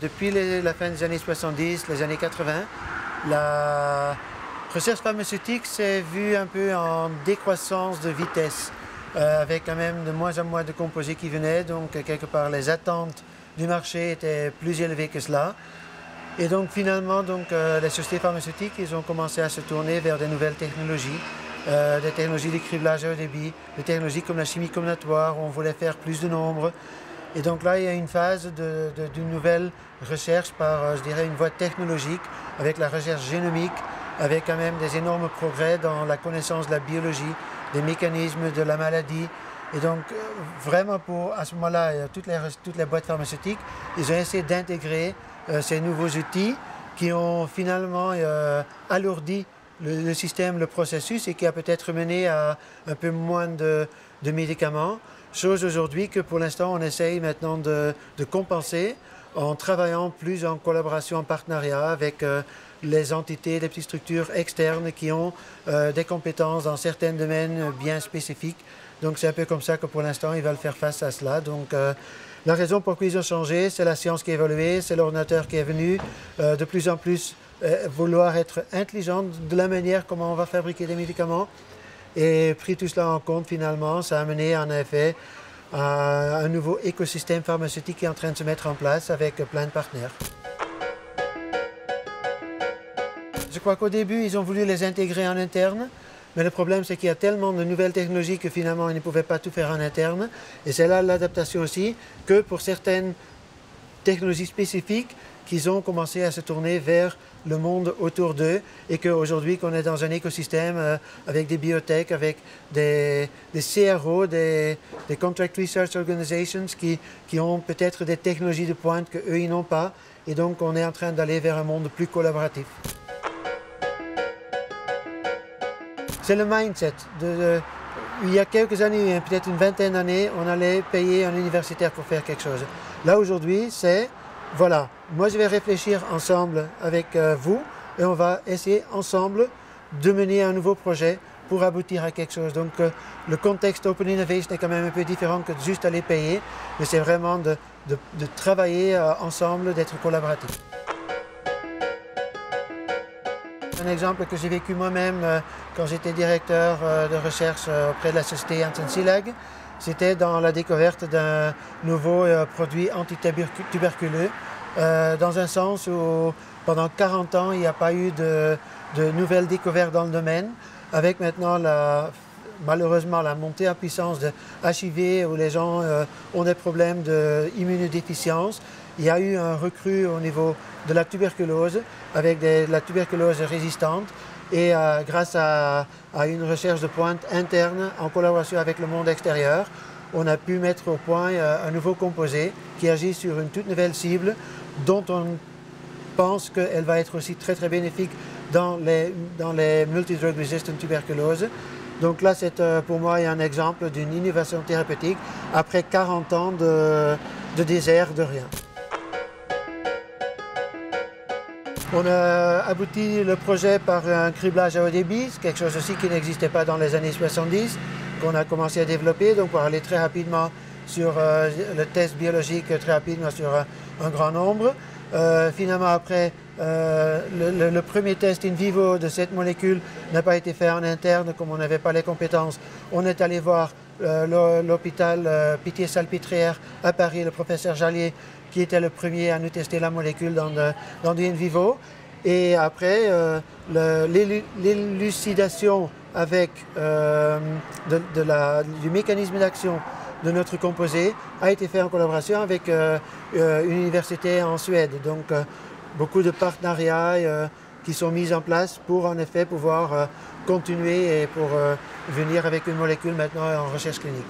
Depuis la fin des années 70, les années 80, la recherche pharmaceutique s'est vue un peu en décroissance de vitesse, avec quand même de moins en moins de composés qui venaient, donc quelque part les attentes du marché étaient plus élevées que cela. Et donc finalement, les sociétés pharmaceutiques ils ont commencé à se tourner vers des nouvelles technologies, des technologies de criblage à haut débit, des technologies comme la chimie combinatoire, où on voulait faire plus de nombres. Et donc là, il y a une phase d'une nouvelle recherche par, je dirais, une voie technologique, avec la recherche génomique, avec quand même des énormes progrès dans la connaissance de la biologie, des mécanismes de la maladie. Et donc, vraiment, à ce moment-là, toutes les boîtes pharmaceutiques, ils ont essayé d'intégrer ces nouveaux outils qui ont finalement alourdi le système, le processus, et qui a peut-être mené à un peu moins de médicaments. Chose aujourd'hui que pour l'instant on essaye maintenant de compenser en travaillant plus en collaboration, en partenariat avec les entités, les petites structures externes qui ont des compétences dans certains domaines bien spécifiques. Donc c'est un peu comme ça que pour l'instant ils veulent faire face à cela. Donc la raison pour laquelle ils ont changé, c'est la science qui a évolué, c'est l'ordinateur qui est venu de plus en plus vouloir être intelligent de la manière comment on va fabriquer des médicaments. Et pris tout cela en compte, finalement, ça a mené en effet à un nouveau écosystème pharmaceutique qui est en train de se mettre en place avec plein de partenaires. Je crois qu'au début, ils ont voulu les intégrer en interne, mais le problème c'est qu'il y a tellement de nouvelles technologies que finalement ils ne pouvaient pas tout faire en interne. Et c'est là l'adaptation aussi, que pour certaines technologies spécifiques, qu'ils ont commencé à se tourner vers le monde autour d'eux, et qu'aujourd'hui qu'on est dans un écosystème avec des biotech, avec des CRO, des Contract Research Organizations qui ont peut-être des technologies de pointe qu'eux ils n'ont pas, et donc on est en train d'aller vers un monde plus collaboratif. C'est le mindset. Il y a quelques années, peut-être une vingtaine d'années, on allait payer un universitaire pour faire quelque chose. Là aujourd'hui, c'est voilà, moi je vais réfléchir ensemble avec vous et on va essayer ensemble de mener un nouveau projet pour aboutir à quelque chose. Donc le contexte Open Innovation est quand même un peu différent que de juste aller payer, mais c'est vraiment de travailler ensemble, d'être collaboratif. Un exemple que j'ai vécu moi-même quand j'étais directeur de recherche auprès de la société Janssen Cilag, c'était dans la découverte d'un nouveau produit antituberculeux, dans un sens où pendant 40 ans il n'y a pas eu de nouvelles découvertes dans le domaine, avec maintenant malheureusement la montée en puissance de HIV où les gens ont des problèmes d'immunodéficience. Il y a eu un recrue au niveau de la tuberculose, avec la tuberculose résistante, et grâce à une recherche de pointe interne en collaboration avec le monde extérieur, on a pu mettre au point un nouveau composé qui agit sur une toute nouvelle cible dont on pense qu'elle va être aussi très très bénéfique dans les multidrug resistant tuberculose. Donc là, c'est pour moi un exemple d'une innovation thérapeutique après 40 ans de désert, de rien. On a abouti le projet par un criblage à haut débit, quelque chose aussi qui n'existait pas dans les années 70, qu'on a commencé à développer, donc pour aller très rapidement sur le test biologique, très rapidement sur un grand nombre. Finalement, après, le premier test in vivo de cette molécule n'a pas été fait en interne, comme on n'avait pas les compétences. On est allé voir l'hôpital Pitié-Salpêtrière à Paris, le professeur Jallier, qui était le premier à nous tester la molécule dans du in vivo. Et après, l'élucidation avec du mécanisme d'action de notre composé a été fait en collaboration avec une université en Suède. Donc beaucoup de partenariats qui sont mis en place pour en effet pouvoir continuer et pour venir avec une molécule maintenant en recherche clinique.